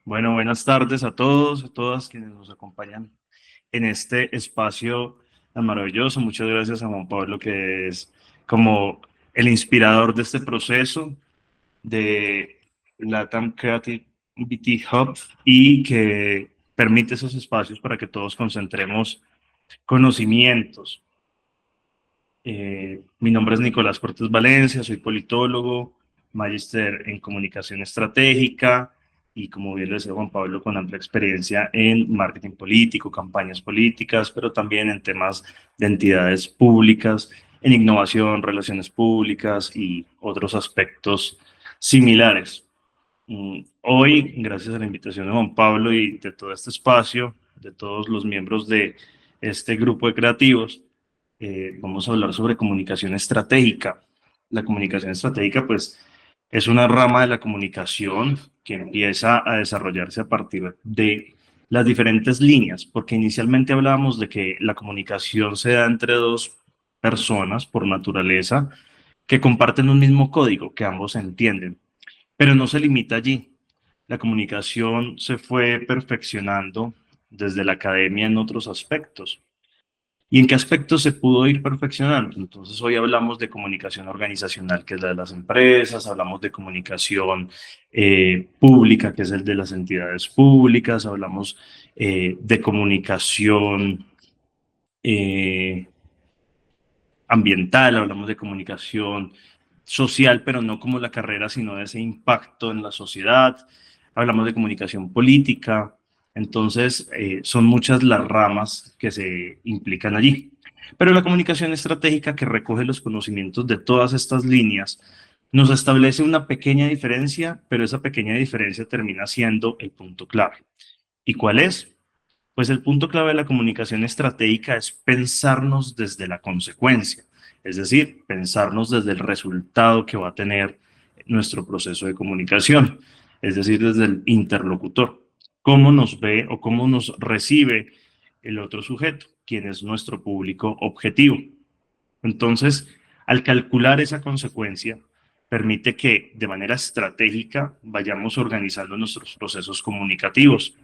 Bueno, buenas tardes a todos, a todas quienes nos acompañan en este espacio tan maravilloso. Muchas gracias a Juan Pablo, que es como el inspirador de este proceso de LATAM Creativity Hub y que permite esos espacios para que todos concentremos conocimientos. Mi nombre es Nicolás Cortés Valencia, soy politólogo, magíster en comunicación estratégica y, como bien lo decía Juan Pablo, con amplia experiencia en marketing político, campañas políticas, pero también en temas de entidades públicas, en innovación, relaciones públicas y otros aspectos similares. Hoy, gracias a la invitación de Juan Pablo y de todo este espacio, de todos los miembros de este grupo de creativos, vamos a hablar sobre comunicación estratégica. La comunicación estratégica, pues, es una rama de la comunicación que empieza a desarrollarse a partir de las diferentes líneas, porque inicialmente hablábamos de que la comunicación se da entre dos personas por naturaleza que comparten un mismo código, que ambos entienden, pero no se limita allí. La comunicación se fue perfeccionando desde la academia en otros aspectos. ¿Y en qué aspectos se pudo ir perfeccionando? Entonces, hoy hablamos de comunicación organizacional, que es la de las empresas, hablamos de comunicación pública, que es el de las entidades públicas, hablamos de comunicación eh, ambiental, hablamos de comunicación social, pero no como la carrera, sino de ese impacto en la sociedad. Hablamos de comunicación política. Entonces, son muchas las ramas que se implican allí. Pero la comunicación estratégica, que recoge los conocimientos de todas estas líneas, nos establece una pequeña diferencia, pero esa pequeña diferencia termina siendo el punto clave. ¿Y cuál es? Pues el punto clave de la comunicación estratégica es pensarnos desde la consecuencia, es decir, pensarnos desde el resultado que va a tener nuestro proceso de comunicación, es decir, desde el interlocutor. ¿Cómo nos ve o cómo nos recibe el otro sujeto? ¿Quién es nuestro público objetivo? Entonces, al calcular esa consecuencia, permite que de manera estratégica vayamos organizando nuestros procesos comunicativos,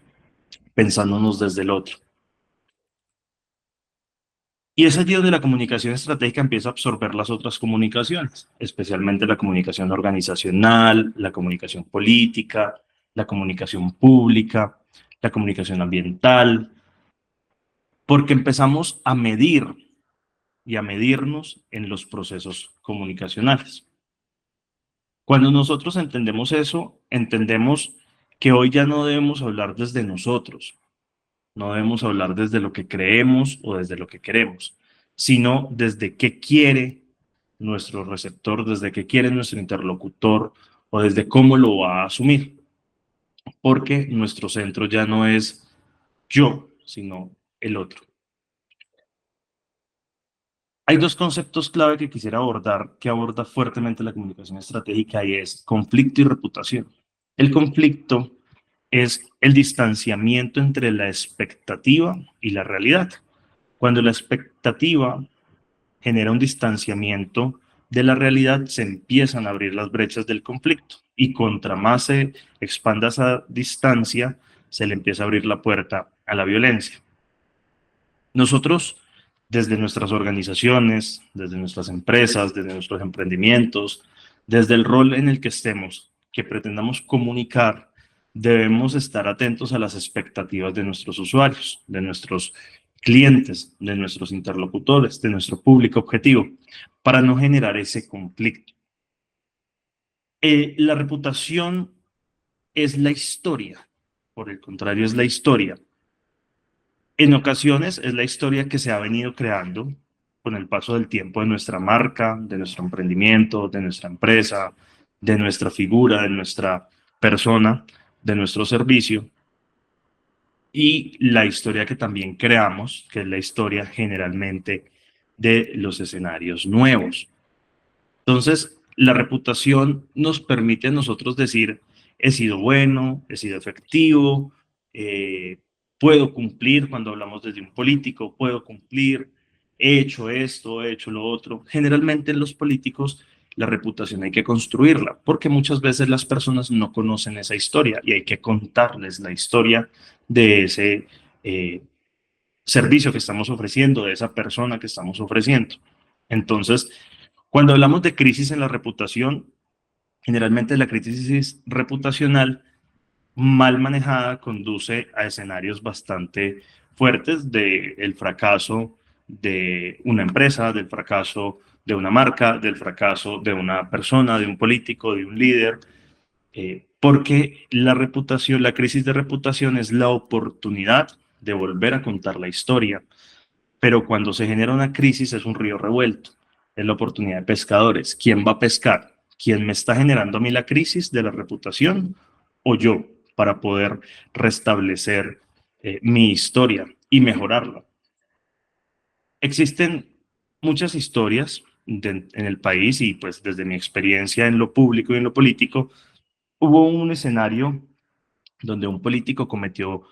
pensándonos desde el otro. Y es allí donde la comunicación estratégica empieza a absorber las otras comunicaciones, especialmente la comunicación organizacional, la comunicación política, la comunicación pública, la comunicación ambiental, porque empezamos a medir y a medirnos en los procesos comunicacionales. Cuando nosotros entendemos eso, entendemos que hoy ya no debemos hablar desde nosotros, no debemos hablar desde lo que creemos o desde lo que queremos, sino desde qué quiere nuestro receptor, desde qué quiere nuestro interlocutor o desde cómo lo va a asumir, porque nuestro centro ya no es yo, sino el otro. Hay dos conceptos clave que quisiera abordar, que aborda fuertemente la comunicación estratégica, y es conflicto y reputación. El conflicto es el distanciamiento entre la expectativa y la realidad. Cuando la expectativa genera un distanciamiento de la realidad, se empiezan a abrir las brechas del conflicto, y contra más se expanda esa distancia, se le empieza a abrir la puerta a la violencia. Nosotros, desde nuestras organizaciones, desde nuestras empresas, desde nuestros emprendimientos, desde el rol en el que estemos, que pretendamos comunicar, debemos estar atentos a las expectativas de nuestros usuarios, de nuestros clientes, de nuestros interlocutores, de nuestro público objetivo, para no generar ese conflicto. La reputación es la historia, por el contrario, es la historia. En ocasiones es la historia que se ha venido creando con el paso del tiempo de nuestra marca, de nuestro emprendimiento, de nuestra empresa, de nuestra figura, de nuestra persona, de nuestro servicio, y la historia que también creamos, que es la historia generalmente de los escenarios nuevos. Entonces, la reputación nos permite a nosotros decir: he sido bueno, he sido efectivo, eh, puedo cumplir. Cuando hablamos desde un político, puedo cumplir, he hecho esto, he hecho lo otro. Generalmente los políticos la reputación hay que construirla, porque muchas veces las personas no conocen esa historia y hay que contarles la historia de ese servicio que estamos ofreciendo, de esa persona que estamos ofreciendo. Entonces, cuando hablamos de crisis en la reputación, generalmente la crisis reputacional mal manejada conduce a escenarios bastante fuertes del fracaso de una empresa, del fracaso de una marca, del fracaso de una persona, de un político, de un líder, porque la reputación, la crisis de reputación es la oportunidad de volver a contar la historia, pero cuando se genera una crisis es un río revuelto, es la oportunidad de pescadores. ¿Quién va a pescar? ¿Quién me está generando a mí la crisis de la reputación o yo para poder restablecer mi historia y mejorarla? Existen muchas historias en el país y pues desde mi experiencia en lo público y en lo político, hubo un escenario donde un político cometió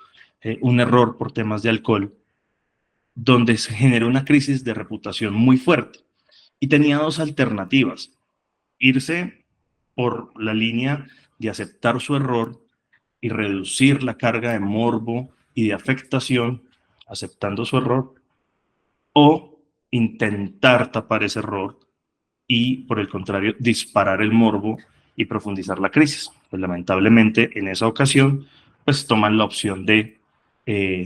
un error por temas de alcohol, donde se generó una crisis de reputación muy fuerte y tenía dos alternativas: irse por la línea de aceptar su error y reducir la carga de morbo y de afectación aceptando su error, o intentar tapar ese error y, por el contrario, disparar el morbo y profundizar la crisis. Pues lamentablemente en esa ocasión, pues toman la opción de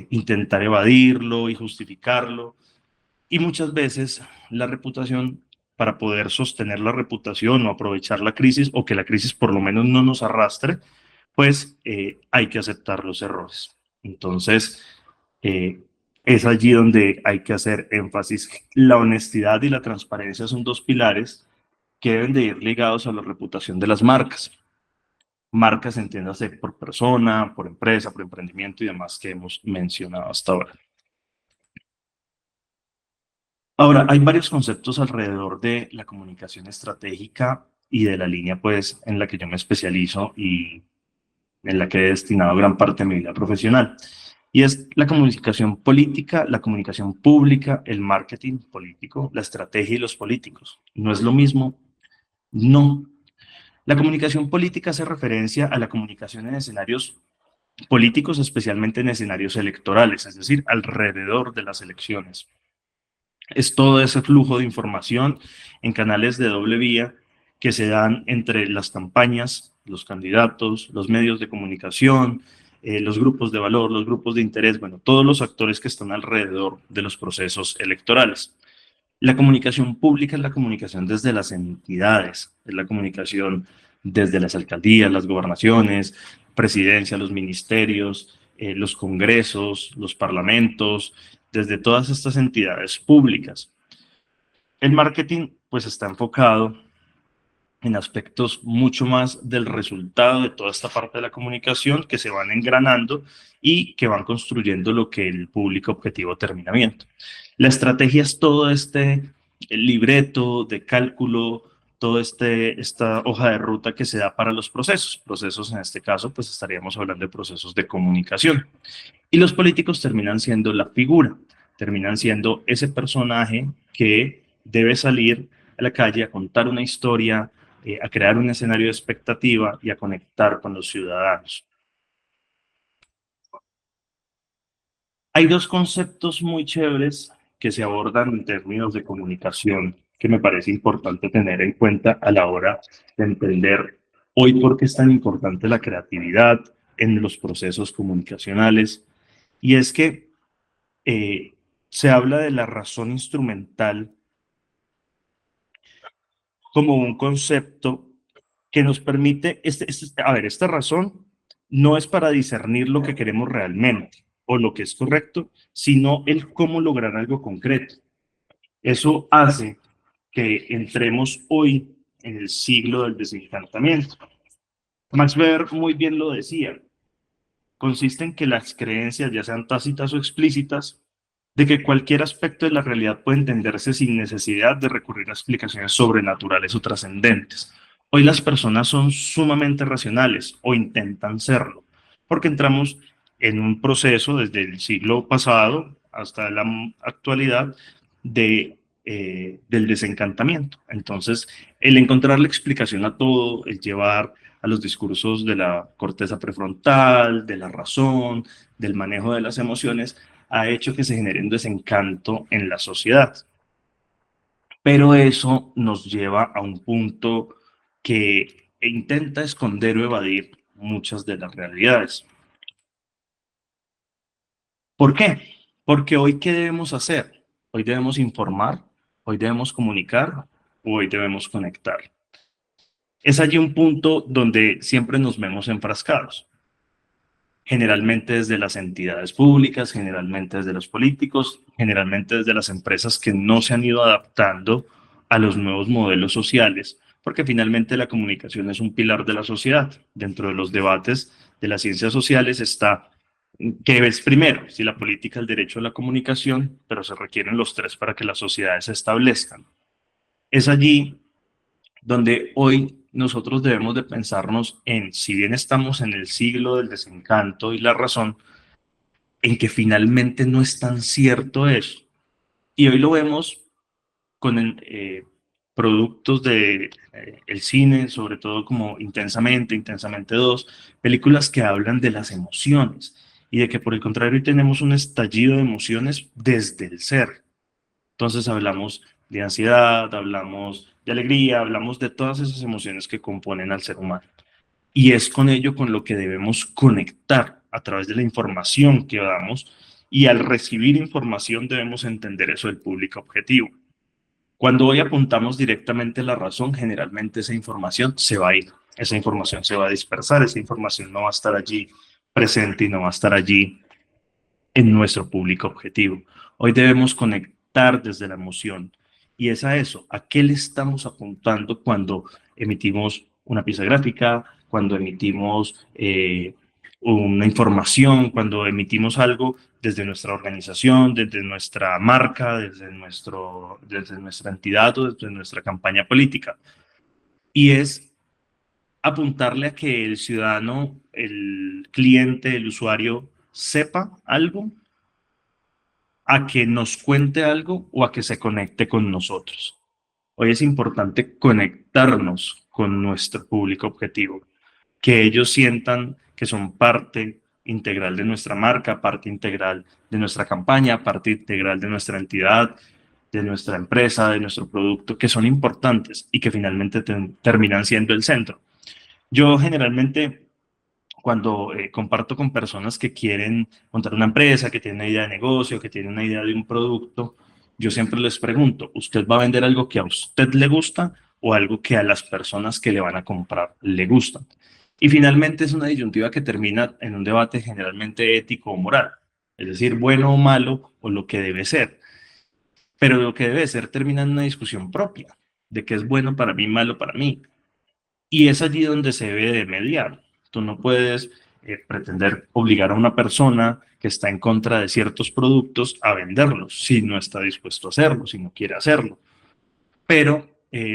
intentar evadirlo y justificarlo. Y muchas veces la reputación, para poder sostener la reputación o aprovechar la crisis, o que la crisis por lo menos no nos arrastre, pues hay que aceptar los errores. Entonces, eh, es allí donde hay que hacer énfasis. La honestidad y la transparencia son dos pilares que deben de ir ligados a la reputación de las marcas. Marcas, entiéndase, por persona, por empresa, por emprendimiento y demás que hemos mencionado hasta ahora. Ahora, hay varios conceptos alrededor de la comunicación estratégica y de la línea, pues, en la que yo me especializo y en la que he destinado gran parte de mi vida profesional. Y es la comunicación política, la comunicación pública, el marketing político, la estrategia y los políticos. ¿No es lo mismo? No. La comunicación política hace referencia a la comunicación en escenarios políticos, especialmente en escenarios electorales, es decir, alrededor de las elecciones. Es todo ese flujo de información en canales de doble vía que se dan entre las campañas, los candidatos, los medios de comunicación, los grupos de valor, los grupos de interés, bueno, todos los actores que están alrededor de los procesos electorales. La comunicación pública es la comunicación desde las entidades, es la comunicación desde las alcaldías, las gobernaciones, presidencia, los ministerios, los congresos, los parlamentos, desde todas estas entidades públicas. El marketing pues está enfocado en aspectos mucho más del resultado de toda esta parte de la comunicación que se van engranando y que van construyendo lo que el público objetivo termina viendo. La estrategia es todo este libreto de cálculo, toda esta hoja de ruta que se da para los procesos. Procesos en este caso, pues estaríamos hablando de procesos de comunicación. Y los políticos terminan siendo la figura, terminan siendo ese personaje que debe salir a la calle a contar una historia, a crear un escenario de expectativa y a conectar con los ciudadanos. Hay dos conceptos muy chéveres que se abordan en términos de comunicación que me parece importante tener en cuenta a la hora de entender hoy por qué es tan importante la creatividad en los procesos comunicacionales. Y es que eh, se habla de la razón instrumental como un concepto que nos permite, a ver, esta razón no es para discernir lo que queremos realmente o lo que es correcto, sino el cómo lograr algo concreto. Eso hace que entremos hoy en el siglo del desencantamiento. Max Weber muy bien lo decía, consiste en que las creencias, ya sean tácitas o explícitas, de que cualquier aspecto de la realidad puede entenderse sin necesidad de recurrir a explicaciones sobrenaturales o trascendentes. Hoy las personas son sumamente racionales o intentan serlo, porque entramos en un proceso desde el siglo pasado hasta la actualidad de del desencantamiento. Entonces, el encontrar la explicación a todo, el llevar a los discursos de la corteza prefrontal, de la razón, del manejo de las emociones, ha hecho que se genere un desencanto en la sociedad. Pero eso nos lleva a un punto que intenta esconder o evadir muchas de las realidades. ¿Por qué? Porque hoy, ¿qué debemos hacer? Hoy debemos informar, hoy debemos comunicar, o hoy debemos conectar. Es allí un punto donde siempre nos vemos enfrascados, generalmente desde las entidades públicas, generalmente desde los políticos, generalmente desde las empresas que no se han ido adaptando a los nuevos modelos sociales, porque finalmente la comunicación es un pilar de la sociedad. Dentro de los debates de las ciencias sociales está ¿qué es primero? Si la política, el derecho a la comunicación, pero se requieren los tres para que las sociedades se establezcan. Es allí donde hoy nosotros debemos de pensarnos en, si bien estamos en el siglo del desencanto y la razón, en que finalmente no es tan cierto eso. Y hoy lo vemos con productos de el cine, sobre todo como Intensamente, Intensamente 2, películas que hablan de las emociones y de que por el contrario hoy tenemos un estallido de emociones desde el ser. Entonces hablamos de ansiedad, hablamos de alegría, hablamos de todas esas emociones que componen al ser humano. Y es con ello con lo que debemos conectar a través de la información que damos, y al recibir información debemos entender eso del público objetivo. Cuando hoy apuntamos directamente a la razón, generalmente esa información se va a ir, esa información se va a dispersar, esa información no va a estar allí presente y no va a estar allí en nuestro público objetivo. Hoy debemos conectar desde la emoción, y es a eso, a qué le estamos apuntando cuando emitimos una pieza gráfica, cuando emitimos una información, cuando emitimos algo desde nuestra organización, desde nuestra marca, desde nuestra entidad o desde nuestra campaña política. Y es apuntarle a que el ciudadano, el cliente, el usuario sepa algo, a que nos cuente algo o a que se conecte con nosotros. Hoy es importante conectarnos con nuestro público objetivo, que ellos sientan que son parte integral de nuestra marca, parte integral de nuestra campaña, parte integral de nuestra entidad, de nuestra empresa, de nuestro producto, que son importantes y que finalmente terminan siendo el centro. Yo generalmente cuando comparto con personas que quieren montar una empresa, que tienen una idea de negocio, que tienen una idea de un producto, yo siempre les pregunto, ¿usted va a vender algo que a usted le gusta o algo que a las personas que le van a comprar le gustan? Y finalmente es una disyuntiva que termina en un debate generalmente ético o moral, es decir, bueno o malo o lo que debe ser. Pero lo que debe ser termina en una discusión propia, de qué es bueno para mí, malo para mí. Y es allí donde se debe de mediar. Tú no puedes pretender obligar a una persona que está en contra de ciertos productos a venderlos si no está dispuesto a hacerlo, si no quiere hacerlo. Pero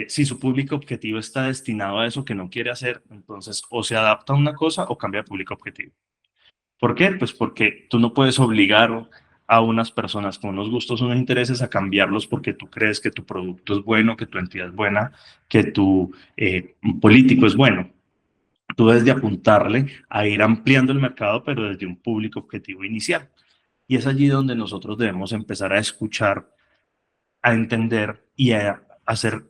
si su público objetivo está destinado a eso que no quiere hacer, entonces o se adapta a una cosa o cambia de público objetivo. ¿Por qué? Pues porque tú no puedes obligar a unas personas con unos gustos, unos intereses a cambiarlos porque tú crees que tu producto es bueno, que tu entidad es buena, que tu político es bueno. Tú debes de apuntarle a ir ampliando el mercado, pero desde un público objetivo inicial. Y es allí donde nosotros debemos empezar a escuchar, a entender y a ser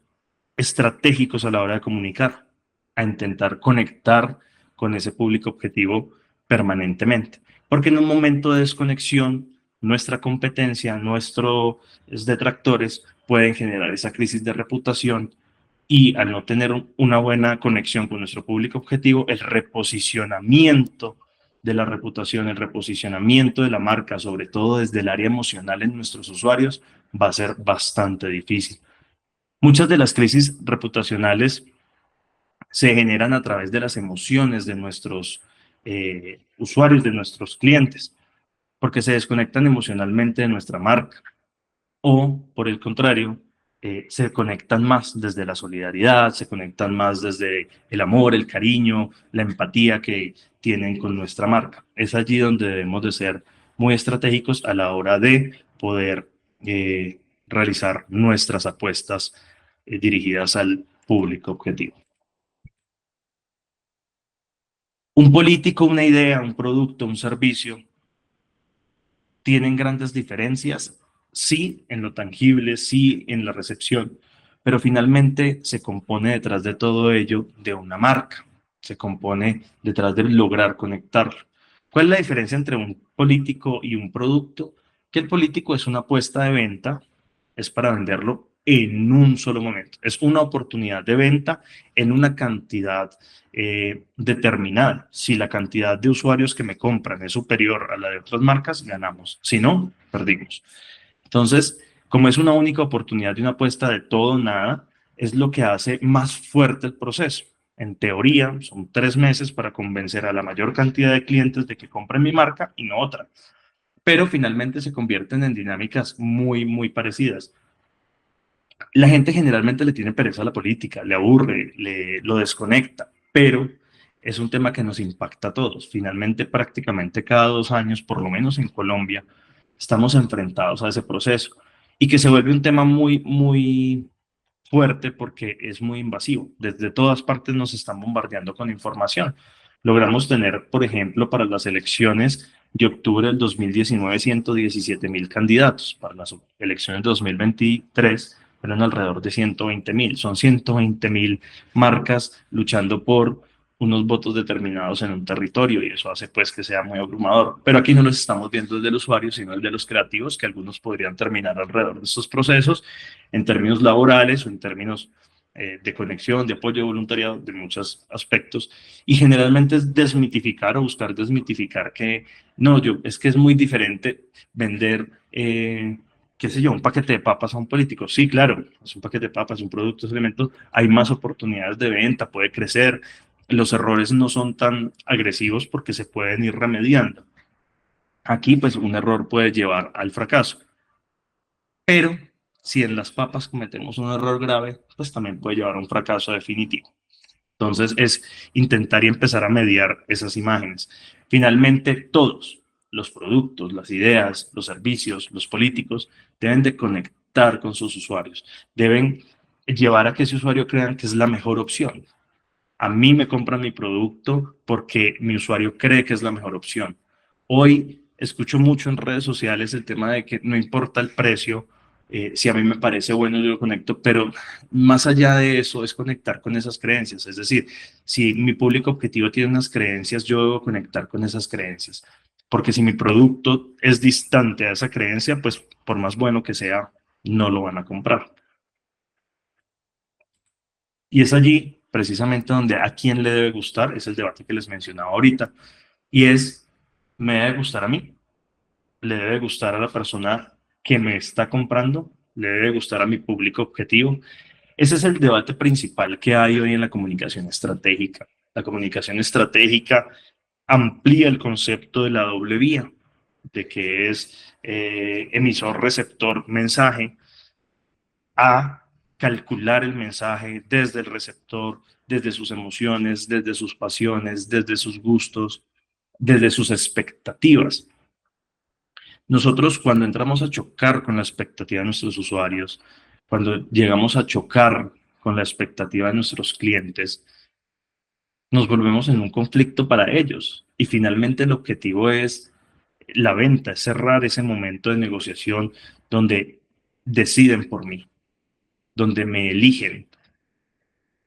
estratégicos a la hora de comunicar, a intentar conectar con ese público objetivo permanentemente. Porque en un momento de desconexión, nuestra competencia, nuestros detractores pueden generar esa crisis de reputación, y al no tener una buena conexión con nuestro público objetivo, el reposicionamiento de la reputación, el reposicionamiento de la marca, sobre todo desde el área emocional en nuestros usuarios, va a ser bastante difícil. Muchas de las crisis reputacionales se generan a través de las emociones de nuestros usuarios, de nuestros clientes, porque se desconectan emocionalmente de nuestra marca, o por el contrario, se conectan más desde la solidaridad, se conectan más desde el amor, el cariño, la empatía que tienen con nuestra marca. Es allí donde debemos de ser muy estratégicos a la hora de poder realizar nuestras apuestas dirigidas al público objetivo. Un político, una idea, un producto, un servicio, ¿tienen grandes diferencias? Sí, en lo tangible, sí, en la recepción, pero finalmente se compone detrás de todo ello de una marca, se compone detrás de lograr conectar. ¿Cuál es la diferencia entre un político y un producto? Que el político es una apuesta de venta, es para venderlo en un solo momento, es una oportunidad de venta en una cantidad determinada. Si la cantidad de usuarios que me compran es superior a la de otras marcas, ganamos. Si no, perdimos. Entonces, como es una única oportunidad de una apuesta de todo o nada, es lo que hace más fuerte el proceso. En teoría, son 3 meses para convencer a la mayor cantidad de clientes de que compren mi marca y no otra. Pero finalmente se convierten en dinámicas muy, muy parecidas. La gente generalmente le tiene pereza a la política, le aburre, lo desconecta, pero es un tema que nos impacta a todos. Finalmente, prácticamente cada 2 años, por lo menos en Colombia, estamos enfrentados a ese proceso y que se vuelve un tema muy, muy fuerte porque es muy invasivo. Desde todas partes nos están bombardeando con información. Logramos tener, por ejemplo, para las elecciones de octubre del 2019, 117.000 candidatos. Para las elecciones de 2023 fueron alrededor de 120.000. Son 120.000 marcas luchando por unos votos determinados en un territorio y eso hace pues que sea muy abrumador. Pero aquí no los estamos viendo desde el usuario, sino desde los creativos, que algunos podrían terminar alrededor de estos procesos en términos laborales o en términos de conexión, de apoyo, de voluntariado, de muchos aspectos. Y generalmente es desmitificar o buscar desmitificar que no, es que es muy diferente vender, qué sé yo, un paquete de papas a un político. Sí, claro, es un paquete de papas, un producto, es un elemento, hay más oportunidades de venta, puede crecer, los errores no son tan agresivos porque se pueden ir remediando. Aquí, pues, un error puede llevar al fracaso. Pero si en las papas cometemos un error grave, pues también puede llevar a un fracaso definitivo. Entonces es intentar y empezar a mediar esas imágenes. Finalmente, todos los productos, las ideas, los servicios, los políticos deben de conectar con sus usuarios, deben llevar a que ese usuario crean que es la mejor opción. A mí me compran mi producto porque mi usuario cree que es la mejor opción. Hoy escucho mucho en redes sociales el tema de que no importa el precio, si a mí me parece bueno yo lo conecto, pero más allá de eso es conectar con esas creencias. Es decir, si mi público objetivo tiene unas creencias, yo debo conectar con esas creencias. Porque si mi producto es distante a esa creencia, pues por más bueno que sea, no lo van a comprar. Y es allí precisamente donde a quién le debe gustar, es el debate que les mencionaba ahorita, y es, ¿me debe gustar a mí? ¿Le debe gustar a la persona que me está comprando? ¿Le debe gustar a mi público objetivo? Ese es el debate principal que hay hoy en la comunicación estratégica. La comunicación estratégica amplía el concepto de la doble vía, de que es emisor, receptor, mensaje, a calcular el mensaje desde el receptor, desde sus emociones, desde sus pasiones, desde sus gustos, desde sus expectativas. Nosotros cuando entramos a chocar con la expectativa de nuestros usuarios, cuando llegamos a chocar con la expectativa de nuestros clientes, nos volvemos en un conflicto para ellos. Y finalmente el objetivo es la venta, es cerrar ese momento de negociación donde deciden por mí, donde me eligen.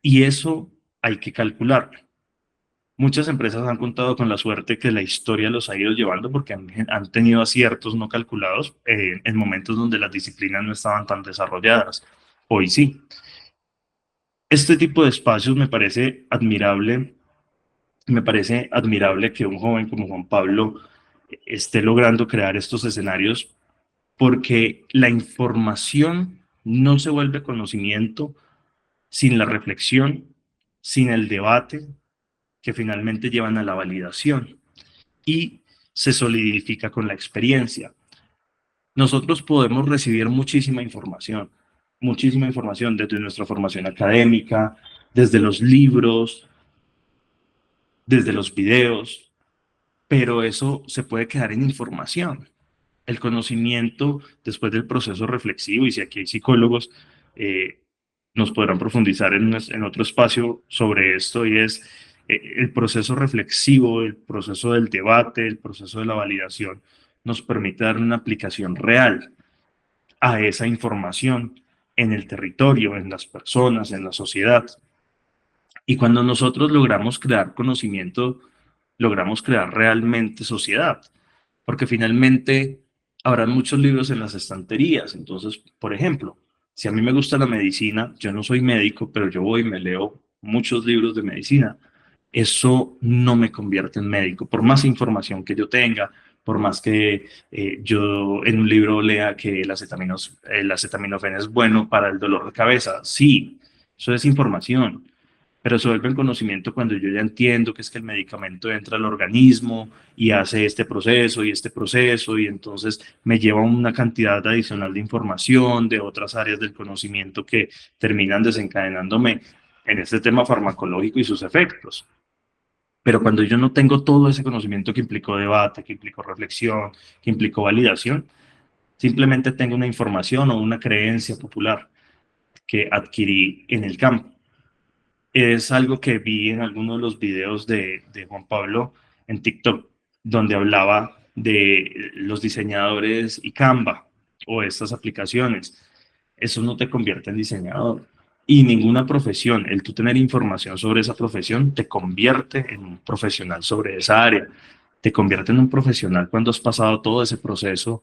Y eso hay que calcular. Muchas empresas han contado con la suerte que la historia los ha ido llevando porque han tenido aciertos no calculados en momentos donde las disciplinas no estaban tan desarrolladas. Hoy sí. Este tipo de espacios me parece admirable que un joven como Juan Pablo esté logrando crear estos escenarios porque la información no se vuelve conocimiento sin la reflexión, sin el debate, que finalmente llevan a la validación y se solidifica con la experiencia. Nosotros podemos recibir muchísima información desde nuestra formación académica, desde los libros, desde los videos, pero eso se puede quedar en información. el conocimiento después del proceso reflexivo, y si aquí hay psicólogos, nos podrán profundizar en otro espacio sobre esto, y es el proceso reflexivo, el proceso del debate, el proceso de la validación, nos permite dar una aplicación real a esa información en el territorio, en las personas, en la sociedad. Y cuando nosotros logramos crear conocimiento, logramos crear realmente sociedad, porque finalmente habrán muchos libros en las estanterías. Entonces, por ejemplo, si a mí me gusta la medicina, yo no soy médico, pero yo voy y me leo muchos libros de medicina. Eso no me convierte en médico, por más información que yo tenga, por más que yo en un libro lea que el acetaminofén es bueno para el dolor de cabeza. Sí, eso es información, pero se vuelve en conocimiento cuando yo ya entiendo que es que el medicamento entra al organismo y hace este proceso, y entonces me lleva una cantidad adicional de información de otras áreas del conocimiento que terminan desencadenándome en este tema farmacológico y sus efectos. Pero cuando yo no tengo todo ese conocimiento que implicó debate, que implicó reflexión, que implicó validación, simplemente tengo una información o una creencia popular que adquirí en el campo. Es algo que vi en algunos de los videos de Juan Pablo en TikTok, donde hablaba de los diseñadores y Canva o estas aplicaciones. Eso no te convierte en diseñador. Y ninguna profesión, el tú tener información sobre esa profesión, te convierte en un profesional sobre esa área. Te convierte en un profesional cuando has pasado todo ese proceso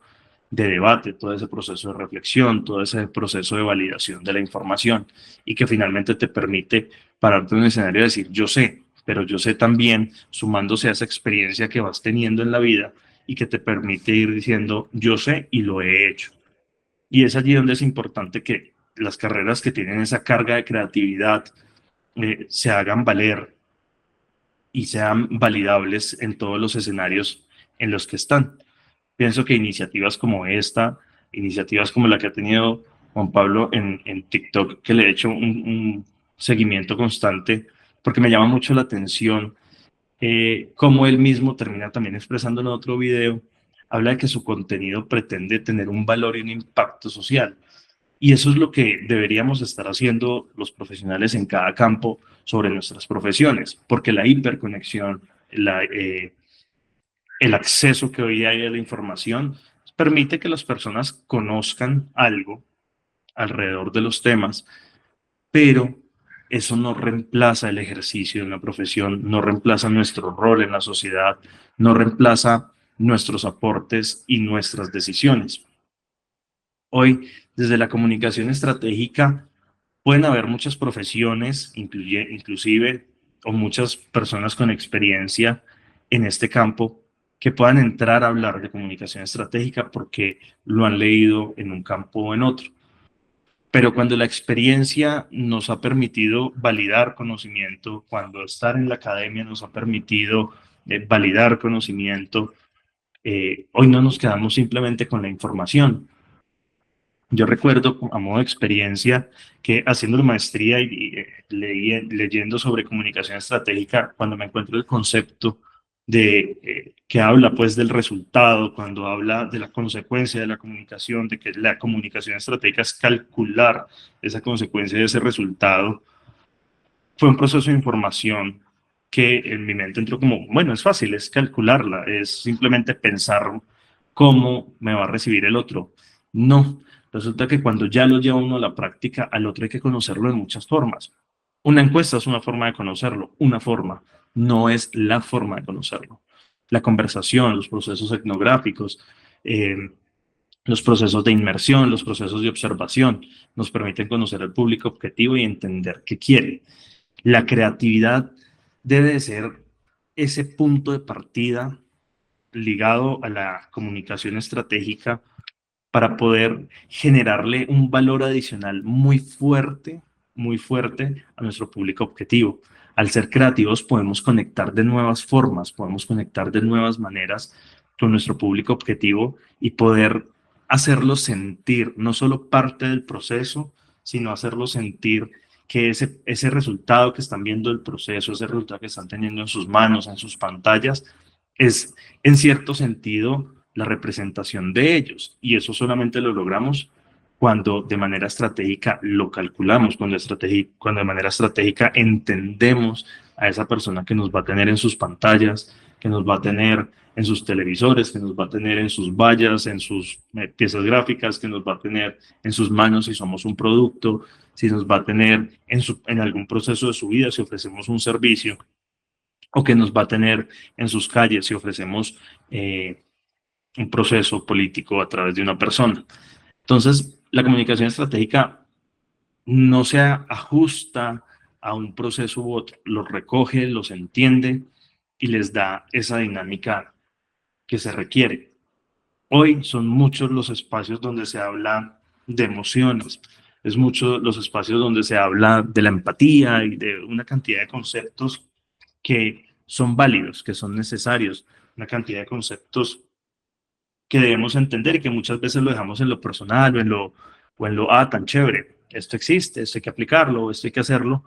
de debate, todo ese proceso de reflexión, todo ese proceso de validación de la información, y que finalmente te permite pararte en un escenario y decir, yo sé, pero yo sé también, sumándose a esa experiencia que vas teniendo en la vida y que te permite ir diciendo, yo sé y lo he hecho. Y es allí donde es importante que las carreras que tienen esa carga de creatividad se hagan valer y sean validables en todos los escenarios en los que están. Pienso que iniciativas como esta, iniciativas como la que ha tenido Juan Pablo en TikTok, que le he hecho un seguimiento constante, porque me llama mucho la atención cómo él mismo termina también expresando en otro video, habla de que su contenido pretende tener un valor y un impacto social. Y eso es lo que deberíamos estar haciendo los profesionales en cada campo sobre nuestras profesiones, porque la hiperconexión, el acceso que hoy hay a la información permite que las personas conozcan algo alrededor de los temas, pero eso no reemplaza el ejercicio de una profesión, no reemplaza nuestro rol en la sociedad, no reemplaza nuestros aportes y nuestras decisiones. Hoy, desde la comunicación estratégica, pueden haber muchas profesiones, inclusive, o muchas personas con experiencia en este campo que puedan entrar a hablar de comunicación estratégica porque lo han leído en un campo o en otro. Pero cuando la experiencia nos ha permitido validar conocimiento, cuando estar en la academia nos ha permitido validar conocimiento, hoy no nos quedamos simplemente con la información. Yo recuerdo, a modo de experiencia, que haciendo la maestría leyendo sobre comunicación estratégica, cuando me encuentro el concepto que habla pues del resultado, cuando habla de la consecuencia de la comunicación, de que la comunicación estratégica es calcular esa consecuencia de ese resultado, fue un proceso de información que en mi mente entró como, bueno, es fácil, es calcularla, es simplemente pensar cómo me va a recibir el otro. No, resulta que cuando ya lo lleva uno a la práctica, al otro hay que conocerlo de muchas formas. Una encuesta es una forma de conocerlo, una forma, no es la forma de conocerlo. La conversación, los procesos etnográficos, eh, los procesos de inmersión, los procesos de observación, nos permiten conocer al público objetivo y entender qué quiere. La creatividad debe de ser ese punto de partida ligado a la comunicación estratégica para poder generarle un valor adicional muy fuerte a nuestro público objetivo. Al ser creativos podemos conectar de nuevas formas, podemos conectar de nuevas maneras con nuestro público objetivo y poder hacerlo sentir no solo parte del proceso, sino hacerlo sentir que ese resultado que están viendo del proceso, ese resultado que están teniendo en sus manos, en sus pantallas, es en cierto sentido la representación de ellos. Y eso solamente lo logramos cuando de manera estratégica lo calculamos, cuando de manera estratégica entendemos a esa persona que nos va a tener en sus pantallas, que nos va a tener en sus televisores, que nos va a tener en sus vallas, en sus piezas gráficas, que nos va a tener en sus manos si somos un producto, si nos va a tener en algún proceso de su vida si ofrecemos un servicio, o que nos va a tener en sus calles si ofrecemos un proceso político a través de una persona. Entonces, la comunicación estratégica no se ajusta a un proceso u otro, los recoge, los entiende y les da esa dinámica que se requiere. Hoy son muchos los espacios donde se habla de emociones, es muchos los espacios donde se habla de la empatía y de una cantidad de conceptos que son válidos, que son necesarios, una cantidad de conceptos que debemos entender y que muchas veces lo dejamos en lo personal tan chévere, esto existe, esto hay que aplicarlo, esto hay que hacerlo,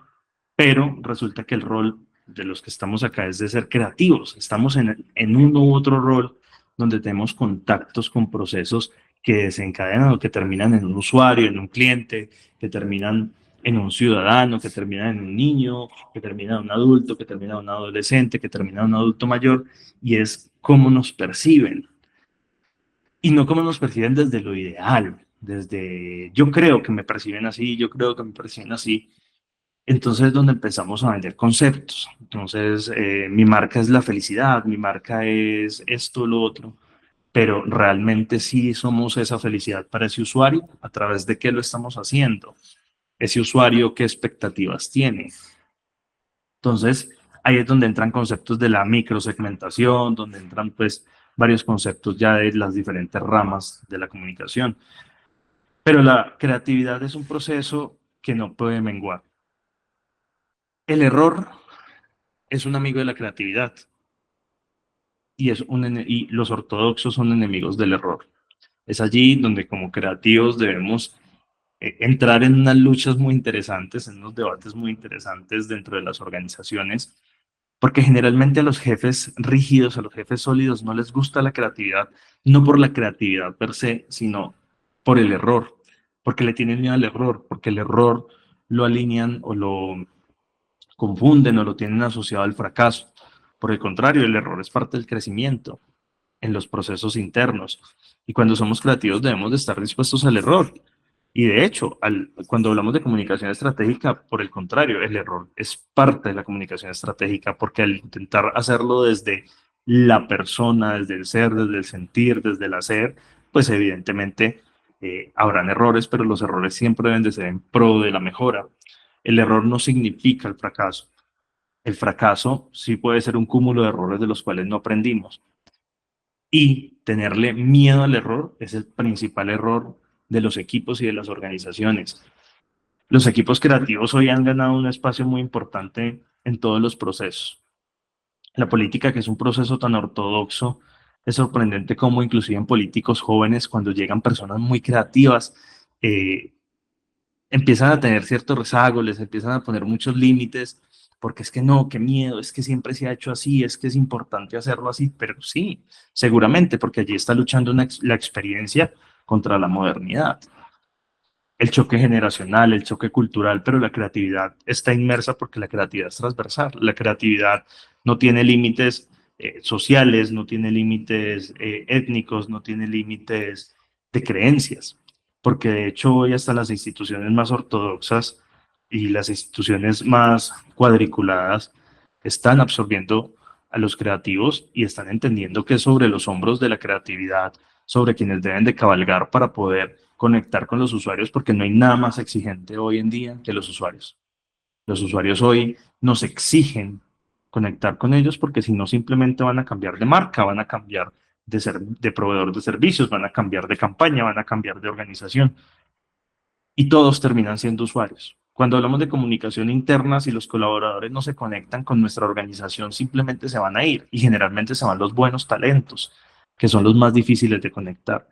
pero resulta que el rol de los que estamos acá es de ser creativos, estamos en uno u otro rol donde tenemos contactos con procesos que desencadenan o que terminan en un usuario, en un cliente, que terminan en un ciudadano, que terminan en un niño, que termina en un adulto, que termina en un adolescente, que termina en un adulto mayor, y es cómo nos perciben. Y no cómo nos perciben desde lo ideal, desde yo creo que me perciben así, yo creo que me perciben así. Entonces es donde empezamos a vender conceptos. Entonces, mi marca es la felicidad, mi marca es esto, lo otro, pero realmente sí somos esa felicidad para ese usuario, a través de qué lo estamos haciendo, ese usuario qué expectativas tiene. Entonces, ahí es donde entran conceptos de la microsegmentación, donde entran pues varios conceptos ya de las diferentes ramas de la comunicación. Pero la creatividad es un proceso que no puede menguar. El error es un amigo de la creatividad y los ortodoxos son enemigos del error. Es allí donde como creativos debemos entrar en unas luchas muy interesantes, en unos debates muy interesantes dentro de las organizaciones, porque generalmente a los jefes rígidos, a los jefes sólidos, no les gusta la creatividad, no por la creatividad per se, sino por el error, porque le tienen miedo al error, porque el error lo alinean o lo confunden o lo tienen asociado al fracaso. Por el contrario, el error es parte del crecimiento en los procesos internos. Y cuando somos creativos debemos de estar dispuestos al error. Y de hecho, cuando hablamos de comunicación estratégica, por el contrario, el error es parte de la comunicación estratégica, porque al intentar hacerlo desde la persona, desde el ser, desde el sentir, desde el hacer, pues evidentemente habrán errores, pero los errores siempre deben de ser en pro de la mejora. El error no significa el fracaso. El fracaso sí puede ser un cúmulo de errores de los cuales no aprendimos. Y tenerle miedo al error es el principal error de los equipos y de las organizaciones. Los equipos creativos hoy han ganado un espacio muy importante en todos los procesos. La política, que es un proceso tan ortodoxo, es sorprendente cómo inclusive en políticos jóvenes, cuando llegan personas muy creativas, eh, empiezan a tener cierto rezago, les empiezan a poner muchos límites, porque es que no, qué miedo, es que siempre se ha hecho así, es que es importante hacerlo así, pero sí, seguramente, porque allí está luchando la experiencia contra la modernidad, el choque generacional, el choque cultural, pero la creatividad está inmersa porque la creatividad es transversal, la creatividad no tiene límites sociales, no tiene límites étnicos, no tiene límites de creencias, porque de hecho hoy hasta las instituciones más ortodoxas y las instituciones más cuadriculadas están absorbiendo a los creativos y están entendiendo que es sobre los hombros de la creatividad, sobre quienes deben de cabalgar para poder conectar con los usuarios, porque no hay nada más exigente hoy en día que los usuarios. Los usuarios hoy nos exigen conectar con ellos porque si no simplemente van a cambiar de marca, van a cambiar de proveedor de servicios, van a cambiar de campaña, van a cambiar de organización y todos terminan siendo usuarios. Cuando hablamos de comunicación interna, si los colaboradores no se conectan con nuestra organización, simplemente se van a ir y generalmente se van los buenos talentos, que son los más difíciles de conectar.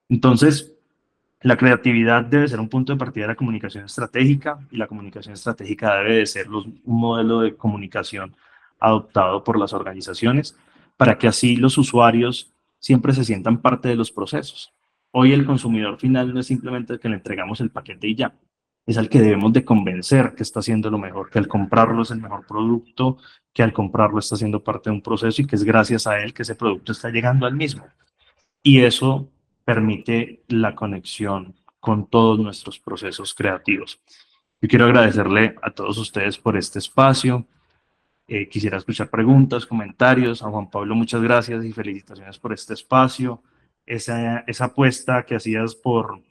Entonces, la creatividad debe ser un punto de partida de la comunicación estratégica y la comunicación estratégica debe de ser un modelo de comunicación adoptado por las organizaciones para que así los usuarios siempre se sientan parte de los procesos. Hoy el consumidor final no es simplemente el que le entregamos el paquete y ya, es al que debemos de convencer que está haciendo lo mejor, que al comprarlo es el mejor producto, que al comprarlo está haciendo parte de un proceso y que es gracias a él que ese producto está llegando al mismo. Y eso permite la conexión con todos nuestros procesos creativos. Yo quiero agradecerle a todos ustedes por este espacio. Quisiera escuchar preguntas, comentarios. A Juan Pablo, muchas gracias y felicitaciones por este espacio. Esa apuesta que hacías por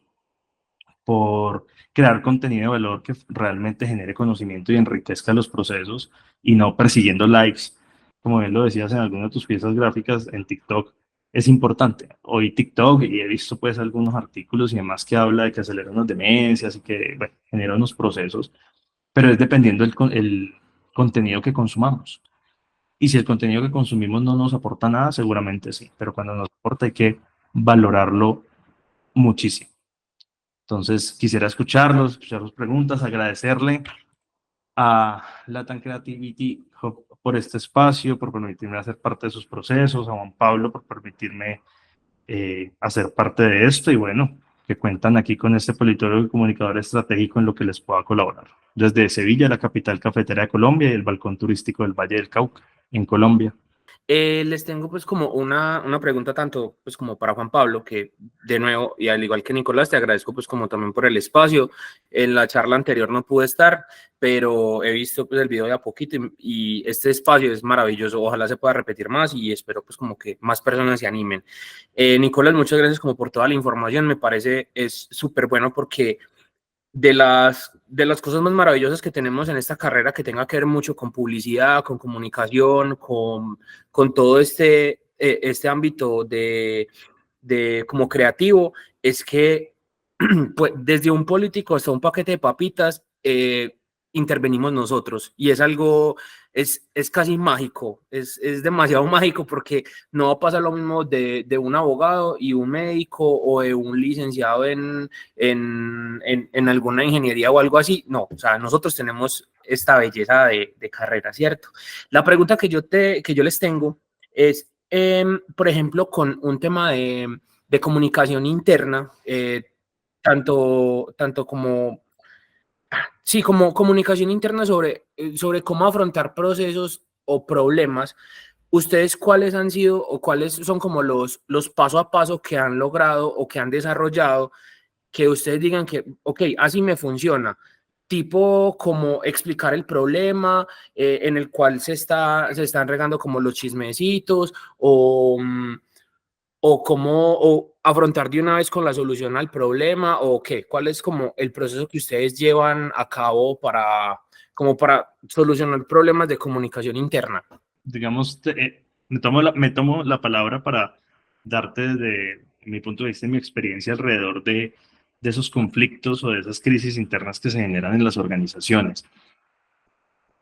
crear contenido de valor que realmente genere conocimiento y enriquezca los procesos y no persiguiendo likes, como bien lo decías en alguna de tus piezas gráficas en TikTok, es importante. Hoy TikTok, y he visto pues algunos artículos y demás que habla de que aceleran las demencias y que bueno, genera unos procesos, pero es dependiendo el contenido que consumamos. Y si el contenido que consumimos no nos aporta nada, seguramente sí, pero cuando nos aporta hay que valorarlo muchísimo. Entonces, quisiera escucharlos, escuchar sus preguntas, agradecerle a Latam Creativity Hub por este espacio, por permitirme hacer parte de sus procesos, a Juan Pablo por permitirme hacer parte de esto y bueno, que cuentan aquí con este politólogo y comunicador estratégico en lo que les pueda colaborar. Desde Sevilla, la capital cafetera de Colombia y el balcón turístico del Valle del Cauca, en Colombia. Les tengo pues como una pregunta tanto pues como para Juan Pablo, que de nuevo y al igual que Nicolás te agradezco pues como también por el espacio. En la charla anterior no pude estar, pero he visto pues el video de a poquito y este espacio es maravilloso, ojalá se pueda repetir más y espero pues como que más personas se animen. Nicolás, muchas gracias como por toda la información, me parece es súper bueno porque de las cosas más maravillosas que tenemos en esta carrera que tenga que ver mucho con publicidad, con comunicación, con todo este ámbito de como creativo, es que pues, desde un político hasta un paquete de papitas, intervenimos nosotros y es algo, es casi mágico, es demasiado mágico porque no va a pasar lo mismo de un abogado y un médico o de un licenciado en alguna ingeniería o algo así. No, o sea, nosotros tenemos esta belleza de carrera, ¿cierto? La pregunta que yo les tengo es, por ejemplo, con un tema de comunicación interna, tanto como, sí, como comunicación interna sobre cómo afrontar procesos o problemas. ¿Ustedes cuáles han sido o cuáles son como los paso a paso que han logrado o que han desarrollado que ustedes digan que, ok, así me funciona? Tipo como explicar el problema en el cual se están regando como los chismecitos o cómo o afrontar de una vez con la solución al problema o qué, cuál es como el proceso que ustedes llevan a cabo como para solucionar problemas de comunicación interna. Digamos, me tomo la palabra para darte desde mi punto de vista y mi experiencia alrededor de esos conflictos o de esas crisis internas que se generan en las organizaciones.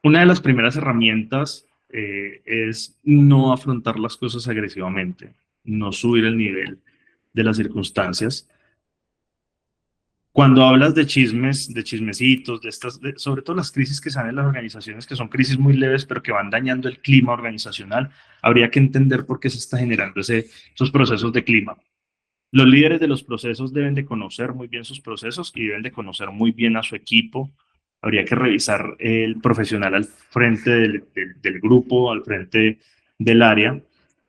Una de las primeras herramientas es no afrontar las cosas agresivamente, no subir el nivel de las circunstancias. Cuando hablas de chismes, de chismecitos, sobre todo las crisis que se dan en las organizaciones, que son crisis muy leves, pero que van dañando el clima organizacional, habría que entender por qué se está generando esos procesos de clima. Los líderes de los procesos deben de conocer muy bien sus procesos y deben de conocer muy bien a su equipo. Habría que revisar el profesional al frente del grupo, al frente del área,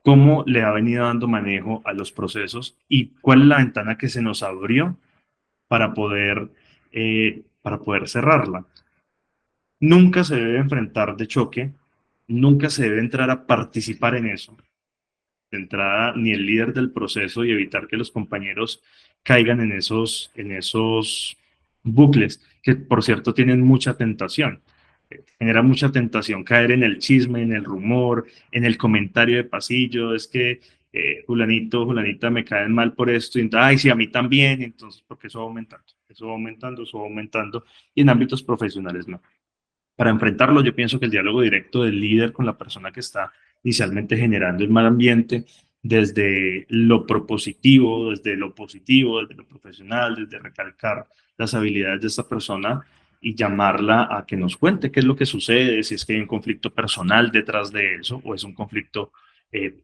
cómo le ha venido dando manejo a los procesos y cuál es la ventana que se nos abrió para poder cerrarla. Nunca se debe enfrentar de choque, nunca se debe entrar a participar en eso, de entrada ni el líder del proceso y evitar que los compañeros caigan en esos bucles, que por cierto tienen mucha tentación. Genera mucha tentación caer en el chisme, en el rumor, en el comentario de pasillo, es que fulanito, fulanita me caen mal por esto, y ay, sí, a mí también, entonces, porque eso va aumentando, eso va aumentando, eso va aumentando, y en ámbitos profesionales no. Para enfrentarlo, yo pienso que el diálogo directo del líder con la persona que está inicialmente generando el mal ambiente, desde lo propositivo, desde lo positivo, desde lo profesional, desde recalcar las habilidades de esta persona y llamarla a que nos cuente qué es lo que sucede, si es que hay un conflicto personal detrás de eso o es un conflicto eh,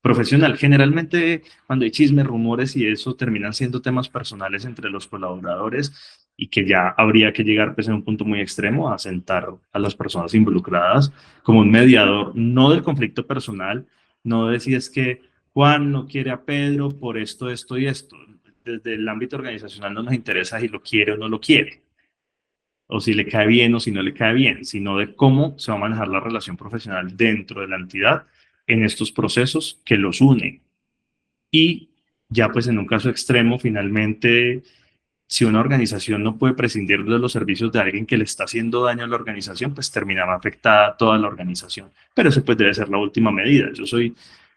profesional. Generalmente cuando hay chismes, rumores y eso terminan siendo temas personales entre los colaboradores y que ya habría que llegar pues en un punto muy extremo a sentar a las personas involucradas como un mediador, no del conflicto personal, no de si es que Juan no quiere a Pedro por esto, esto y esto. Desde el ámbito organizacional no nos interesa si lo quiere o no lo quiere, o si le cae bien o si no le cae bien, sino de cómo se va a manejar la relación profesional dentro de la entidad en estos procesos que los unen. Y ya pues en un caso extremo, finalmente, si una organización no puede prescindir de los servicios de alguien que le está haciendo daño a la organización, pues terminará afectada toda la organización. Pero eso pues debe ser la última medida. Yo soy,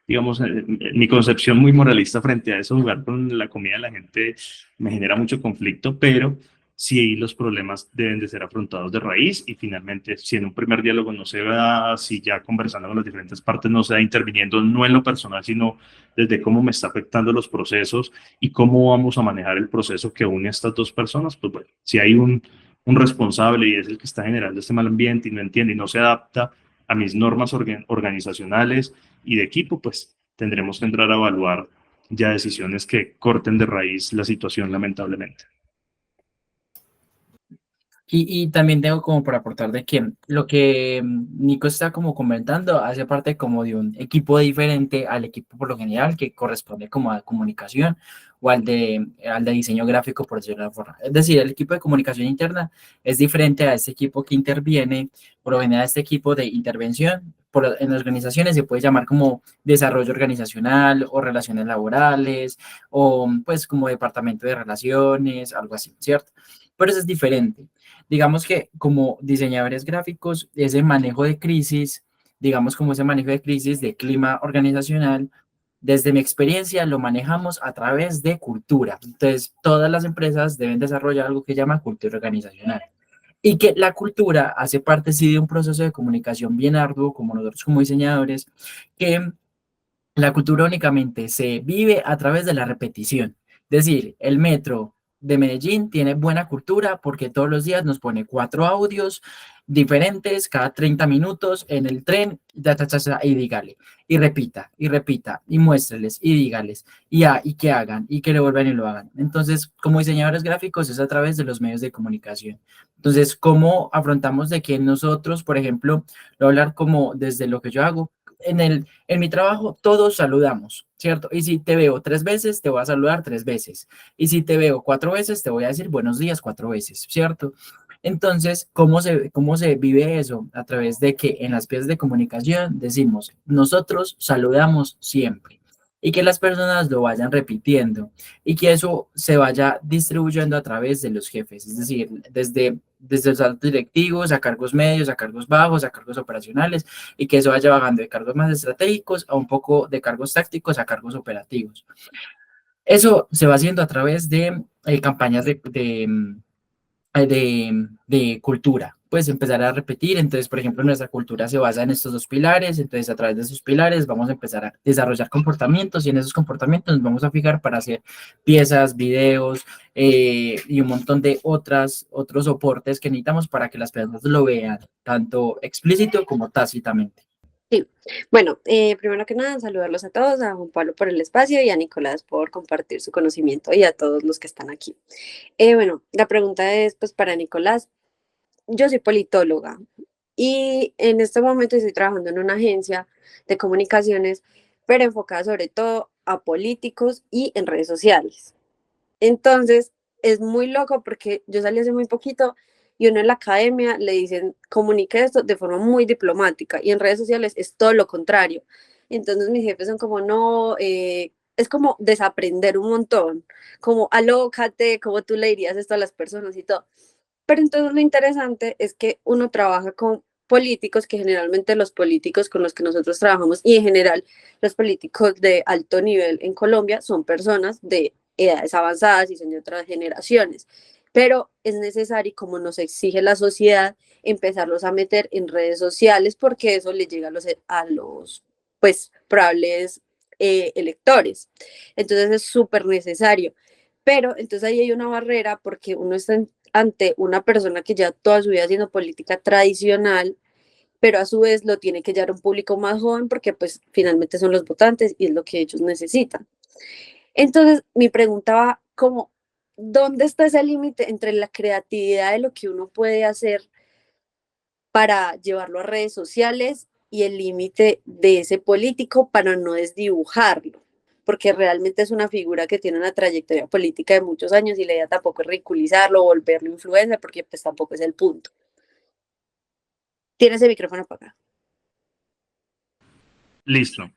digamos, mi concepción muy moralista frente a eso, jugar con la comida de la gente me genera mucho conflicto, pero sí los problemas deben de ser afrontados de raíz y finalmente, si en un primer diálogo no se da, si ya conversando con las diferentes partes no se da interviniendo no en lo personal, sino desde cómo me está afectando los procesos y cómo vamos a manejar el proceso que une a estas dos personas, pues bueno, si hay un responsable y es el que está generando este mal ambiente y no entiende y no se adapta a mis normas organizacionales y de equipo, pues tendremos que entrar a evaluar ya decisiones que corten de raíz la situación, lamentablemente. Y también tengo como para aportar de que lo que Nico está como comentando hace parte como de un equipo diferente al equipo por lo general que corresponde como a comunicación o al de diseño gráfico, por decirlo de alguna forma. Es decir, el equipo de comunicación interna es diferente a este equipo que interviene, por lo general este equipo de intervención en organizaciones se puede llamar como desarrollo organizacional o relaciones laborales o pues como departamento de relaciones, algo así, ¿cierto? Pero eso es diferente. Digamos que como diseñadores gráficos, ese manejo de crisis, digamos como ese manejo de crisis de clima organizacional, desde mi experiencia lo manejamos a través de cultura. Entonces, todas las empresas deben desarrollar algo que llama cultura organizacional. Y que la cultura hace parte, sí, de un proceso de comunicación bien arduo, como nosotros como diseñadores, que la cultura únicamente se vive a través de la repetición. Es decir, el metro de Medellín tiene buena cultura porque todos los días nos pone 4 audios diferentes cada 30 minutos en el tren, y dígale, y repita, y muéstreles, y dígales, y que hagan, y que le vuelvan y lo hagan. Entonces, como diseñadores gráficos es a través de los medios de comunicación. Entonces, ¿cómo afrontamos de que nosotros, por ejemplo, voy a hablar como desde lo que yo hago, en mi trabajo todos saludamos, ¿cierto? Y si te veo 3 veces, te voy a saludar 3 veces. Y si te veo 4 veces, te voy a decir buenos días 4 veces, ¿cierto? Entonces, cómo se vive eso? A través de que en las piezas de comunicación decimos, nosotros saludamos siempre y que las personas lo vayan repitiendo y que eso se vaya distribuyendo a través de los jefes, es decir, desde los altos directivos a cargos medios, a cargos bajos, a cargos operacionales y que eso vaya bajando de cargos más estratégicos a un poco de cargos tácticos a cargos operativos. Eso se va haciendo a través de campañas de cultura, pues empezar a repetir. Entonces, por ejemplo, nuestra cultura se basa en estos 2 pilares, entonces a través de esos pilares vamos a empezar a desarrollar comportamientos y en esos comportamientos nos vamos a fijar para hacer piezas, videos y un montón de otros soportes que necesitamos para que las personas lo vean, tanto explícito como tácitamente. Sí, bueno, primero que nada, saludarlos a todos, a Juan Pablo por el espacio y a Nicolás por compartir su conocimiento y a todos los que están aquí. Bueno, la pregunta es, pues, para Nicolás, yo soy politóloga y en este momento estoy trabajando en una agencia de comunicaciones, pero enfocada sobre todo a políticos y en redes sociales. Entonces, es muy loco porque yo salí hace muy poquito y uno en la academia le dicen, comunique esto de forma muy diplomática y en redes sociales es todo lo contrario. Entonces mis jefes son como, no, es como desaprender un montón, como alócate, como tú le dirías esto a las personas y todo. Pero entonces lo interesante es que uno trabaja con políticos, que generalmente los políticos con los que nosotros trabajamos y en general los políticos de alto nivel en Colombia son personas de edades avanzadas y son de otras generaciones. Pero es necesario, como nos exige la sociedad, empezarlos a meter en redes sociales porque eso le llega a los pues, probables electores. Entonces es súper necesario. Pero entonces ahí hay una barrera porque uno está ante una persona que ya toda su vida haciendo política tradicional pero a su vez lo tiene que llevar a un público más joven porque pues finalmente son los votantes y es lo que ellos necesitan. Entonces, mi pregunta va como, ¿dónde está ese límite entre la creatividad de lo que uno puede hacer para llevarlo a redes sociales y el límite de ese político para no desdibujarlo? Porque realmente es una figura que tiene una trayectoria política de muchos años y la idea tampoco es ridiculizarlo o volverlo influencer, porque pues tampoco es el punto. Tienes el micrófono para acá. Listo.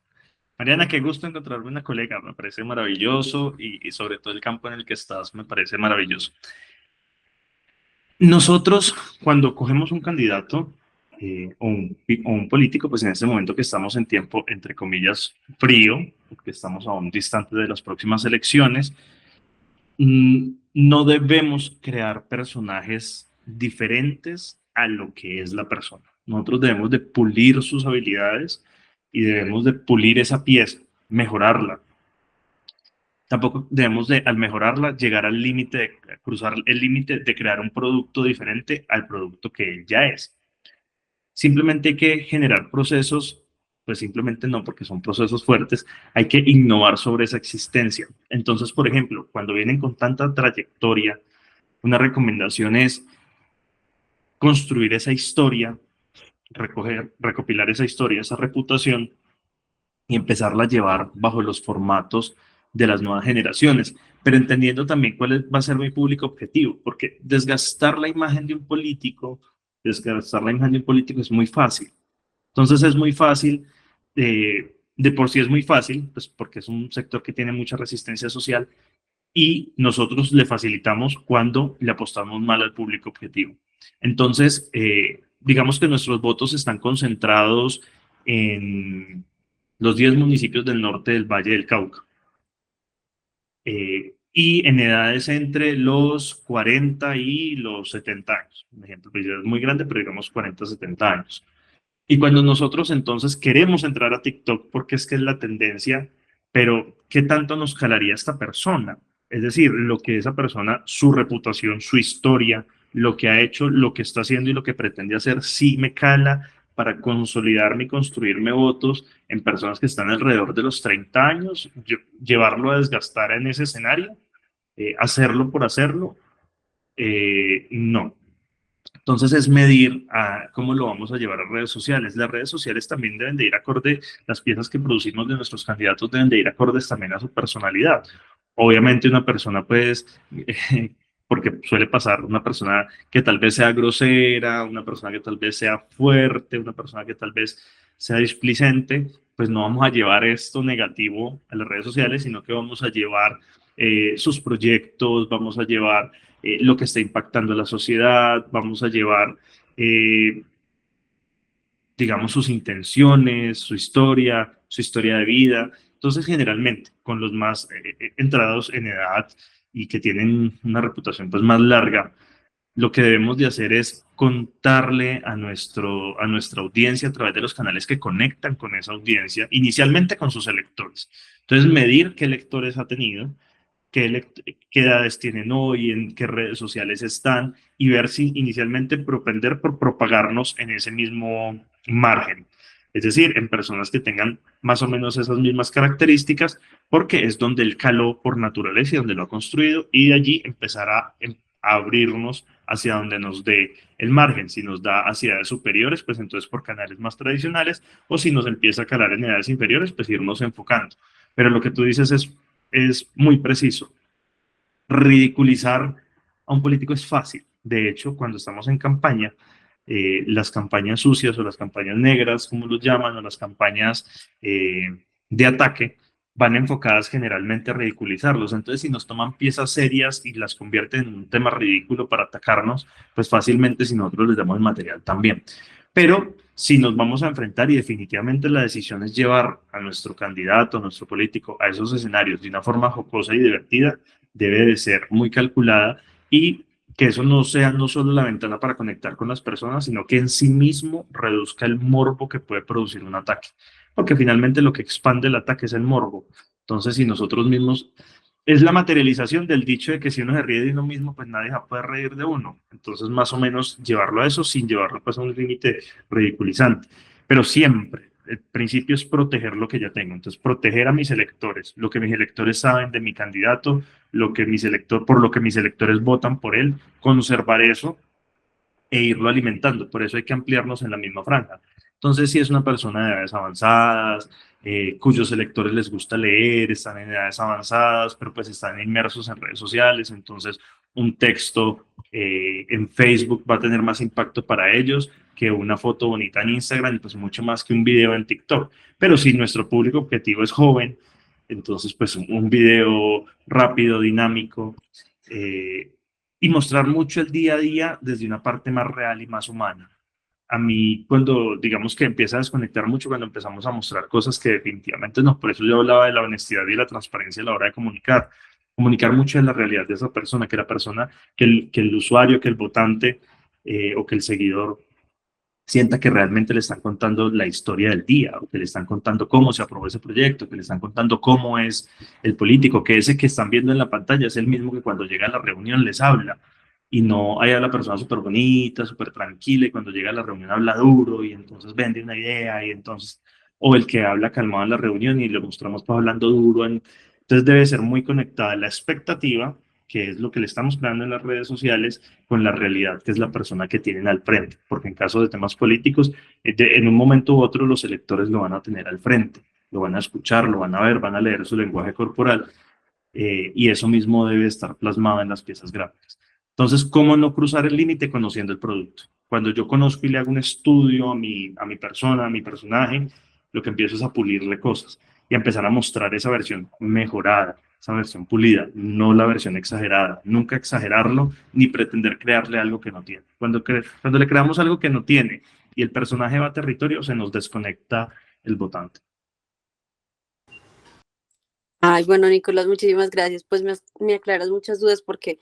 Mariana, qué gusto encontrarme una colega, me parece maravilloso y sobre todo el campo en el que estás me parece maravilloso. Nosotros, cuando cogemos un candidato o un político, pues en este momento que estamos en tiempo, entre comillas, frío, porque estamos aún distantes de las próximas elecciones, no debemos crear personajes diferentes a lo que es la persona. Nosotros debemos de pulir sus habilidades y debemos de pulir esa pieza, mejorarla. Tampoco debemos de, al mejorarla, llegar al límite, de cruzar el límite de crear un producto diferente al producto que él ya es. Simplemente hay que generar procesos, pues simplemente no, porque son procesos fuertes, hay que innovar sobre esa existencia. Entonces, por ejemplo, cuando vienen con tanta trayectoria, una recomendación es construir esa historia, recopilar esa historia, esa reputación y empezarla a llevar bajo los formatos de las nuevas generaciones, pero entendiendo también va a ser mi público objetivo, porque desgastar la imagen de un político, desgastar la imagen de un político es muy fácil. Entonces es muy fácil, de por sí es muy fácil, pues porque es un sector que tiene mucha resistencia social y nosotros le facilitamos cuando le apostamos mal al público objetivo. Entonces, digamos que nuestros votos están concentrados en los 10 municipios del norte del Valle del Cauca. Y en edades entre los 40 y los 70 años. Un ejemplo, pues ya es muy grande, pero digamos 40, 70 años. Y cuando nosotros entonces queremos entrar a TikTok porque es que es la tendencia, pero ¿qué tanto nos calaría esta persona? Es decir, lo que esa persona, su reputación, su historia, lo que ha hecho, lo que está haciendo y lo que pretende hacer, sí me cala para consolidarme y construirme votos en personas que están alrededor de los 30 años, llevarlo a desgastar en ese escenario, hacerlo por hacerlo, no. Entonces es medir cómo lo vamos a llevar a redes sociales. Las redes sociales también deben de ir acorde, las piezas que producimos de nuestros candidatos deben de ir acordes también a su personalidad. Obviamente una persona pues, porque suele pasar, una persona que tal vez sea grosera, una persona que tal vez sea fuerte, una persona que tal vez sea displicente, pues no vamos a llevar esto negativo a las redes sociales, sino que vamos a llevar sus proyectos, vamos a llevar lo que está impactando a la sociedad, vamos a llevar, digamos, sus intenciones, su historia de vida. Entonces, generalmente, con los más entrados en edad y que tienen una reputación pues más larga, lo que debemos de hacer es contarle a nuestra audiencia a través de los canales que conectan con esa audiencia, inicialmente con sus electores. Entonces, medir qué electores ha tenido, qué edades tienen hoy, en qué redes sociales están y ver si inicialmente propender por propagarnos en ese mismo margen. Es decir, en personas que tengan más o menos esas mismas características, porque es donde él caló por naturaleza y donde lo ha construido, y de allí empezar a abrirnos hacia donde nos dé el margen. Si nos da hacia edades superiores, pues entonces por canales más tradicionales, o si nos empieza a calar en edades inferiores, pues irnos enfocando. Pero lo que tú dices es muy preciso. Ridiculizar a un político es fácil. De hecho, cuando estamos en campaña, las campañas sucias o las campañas negras, como los llaman, o las campañas de ataque, van enfocadas generalmente a ridiculizarlos. Entonces, si nos toman piezas serias y las convierten en un tema ridículo para atacarnos, pues fácilmente si nosotros les damos el material también. Pero si nos vamos a enfrentar y definitivamente la decisión es llevar a nuestro candidato, a nuestro político, a esos escenarios de una forma jocosa y divertida, debe de ser muy calculada y que eso no sea no solo la ventana para conectar con las personas, sino que en sí mismo reduzca el morbo que puede producir un ataque. Porque finalmente lo que expande el ataque es el morbo. Entonces, si nosotros mismos es la materialización del dicho de que si uno se ríe de uno mismo, pues nadie se puede reír de uno. Entonces, más o menos llevarlo a eso sin llevarlo pues, a un límite ridiculizante. Pero siempre, el principio es proteger lo que ya tengo. Entonces, proteger a mis electores, lo que mis electores saben de mi candidato, por lo que mis electores votan por él, conservar eso e irlo alimentando. Por eso hay que ampliarnos en la misma franja. Entonces, si es una persona de edades avanzadas, cuyos electores les gusta leer, están en edades avanzadas, pero pues están inmersos en redes sociales, entonces un texto en Facebook va a tener más impacto para ellos que una foto bonita en Instagram y pues mucho más que un video en TikTok. Pero si nuestro público objetivo es joven, entonces pues un video rápido, dinámico, y mostrar mucho el día a día desde una parte más real y más humana. A mí, cuando digamos que empieza a desconectar mucho, cuando empezamos a mostrar cosas que definitivamente no, por eso yo hablaba de la honestidad y la transparencia a la hora de comunicar mucho de la realidad de esa persona, que la persona, que el usuario, que el votante o que el seguidor sienta que realmente le están contando la historia del día, o que le están contando cómo se aprobó ese proyecto, que le están contando cómo es el político, que ese que están viendo en la pantalla es el mismo que cuando llega a la reunión les habla, y no hay a la persona súper bonita, súper tranquila, y cuando llega a la reunión habla duro, y entonces vende una idea, y entonces, o el que habla calmado en la reunión y le mostramos pues hablando duro, entonces debe ser muy conectada la expectativa, que es lo que le estamos creando en las redes sociales, con la realidad, que es la persona que tienen al frente, porque en caso de temas políticos, en un momento u otro los electores lo van a tener al frente, lo van a escuchar, lo van a ver, van a leer su lenguaje corporal, y eso mismo debe estar plasmado en las piezas gráficas. Entonces, ¿cómo no cruzar el límite conociendo el producto? Cuando yo conozco y le hago un estudio a mi persona, a mi personaje, lo que empiezo es a pulirle cosas y a empezar a mostrar esa versión mejorada, esa versión pulida, no la versión exagerada. Nunca exagerarlo ni pretender crearle algo que no tiene. Cuando le creamos algo que no tiene y el personaje va a territorio, se nos desconecta el votante. Ay, bueno, Nicolás, muchísimas gracias. Pues me aclaras muchas dudas porque,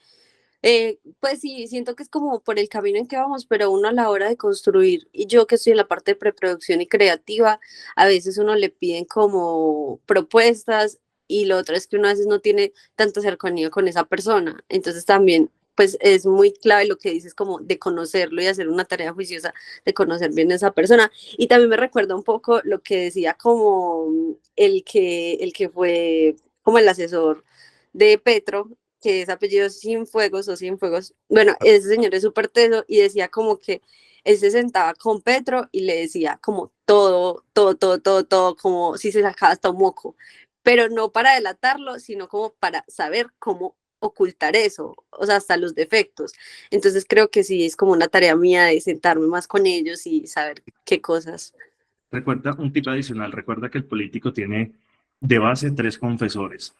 pues sí, siento que es como por el camino en que vamos, pero uno a la hora de construir, y yo que estoy en la parte de preproducción y creativa, a veces uno le piden como propuestas y lo otro es que uno a veces no tiene tanta cercanía con esa persona. Entonces también, pues es muy clave lo que dices como de conocerlo y hacer una tarea juiciosa de conocer bien a esa persona. Y también me recuerda un poco lo que decía como el que fue como el asesor de Petro, que es apellido Cienfuegos o Cienfuegos. Bueno, ese señor es súper teso y decía como que él se sentaba con Petro y le decía como todo, como si se sacaba hasta un moco, pero no para delatarlo, sino como para saber cómo ocultar eso, o sea, hasta los defectos. Entonces creo que sí es como una tarea mía de sentarme más con ellos y saber qué cosas. Recuerda un tip adicional, recuerda que el político tiene de base 3 confesores: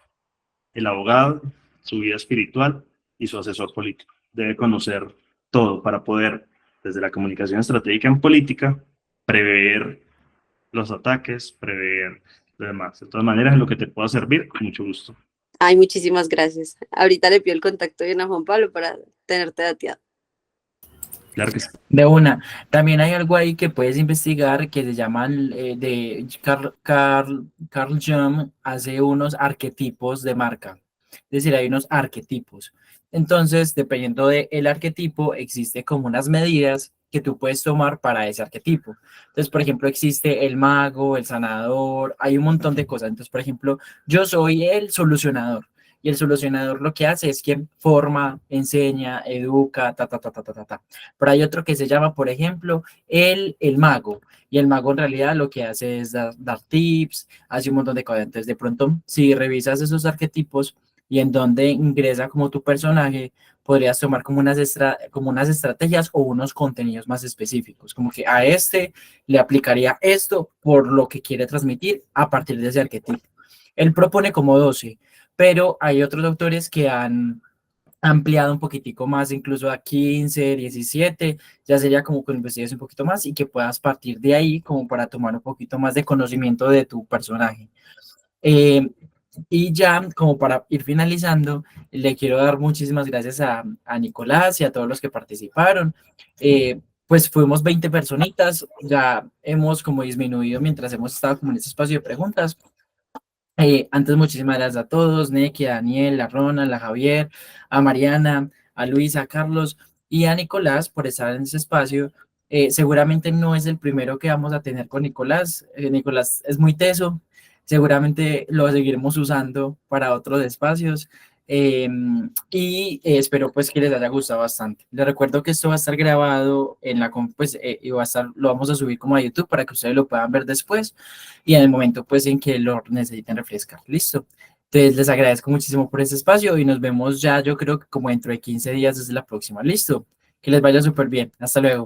el abogado, su vida espiritual y su asesor político. Debe conocer todo para poder, desde la comunicación estratégica en política, prever los ataques, prever lo demás. De todas maneras, en lo que te pueda servir, con mucho gusto. Ay, muchísimas gracias. Ahorita le pido el contacto bien a Juan Pablo para tenerte dateado. Claro que sí. De una. También hay algo ahí que puedes investigar que se llama Carl Jung hace unos arquetipos de marca. Es decir, hay unos arquetipos. Entonces, dependiendo del arquetipo, existe como unas medidas que tú puedes tomar para ese arquetipo. Entonces, por ejemplo, existe el mago, el sanador, hay un montón de cosas. Entonces, por ejemplo, yo soy el solucionador. Y el solucionador lo que hace es que forma, enseña, educa, ta. Pero hay otro que se llama, por ejemplo, el mago. Y el mago en realidad lo que hace es dar tips, hace un montón de cosas. Entonces, de pronto, si revisas esos arquetipos y en donde ingresa como tu personaje, podrías tomar como como unas estrategias o unos contenidos más específicos. Como que a este le aplicaría esto por lo que quiere transmitir a partir de ese arquetipo. Él propone como 12, pero hay otros autores que han ampliado un poquitico más, incluso a 15, 17, ya sería como que investigues un poquito más y que puedas partir de ahí como para tomar un poquito más de conocimiento de tu personaje. Y ya como para ir finalizando, le quiero dar muchísimas gracias a Nicolás y a todos los que participaron. Pues fuimos 20 personitas, ya hemos como disminuido mientras hemos estado como en este espacio de preguntas. Antes, muchísimas gracias a todos, Neki, a Daniel, a Ronald, a Javier, a Mariana, a Luis, a Carlos y a Nicolás por estar en ese espacio. Seguramente no es el primero que vamos a tener con Nicolás. Nicolás es muy teso, seguramente lo seguiremos usando para otros espacios. Espero pues que les haya gustado bastante. Les recuerdo que esto va a estar grabado en pues, y lo vamos a subir como a YouTube para que ustedes lo puedan ver después y en el momento pues en que lo necesiten refrescar. Listo. Entonces les agradezco muchísimo por este espacio y nos vemos ya, yo creo que como dentro de 15 días desde la próxima. Listo. Que les vaya súper bien. Hasta luego.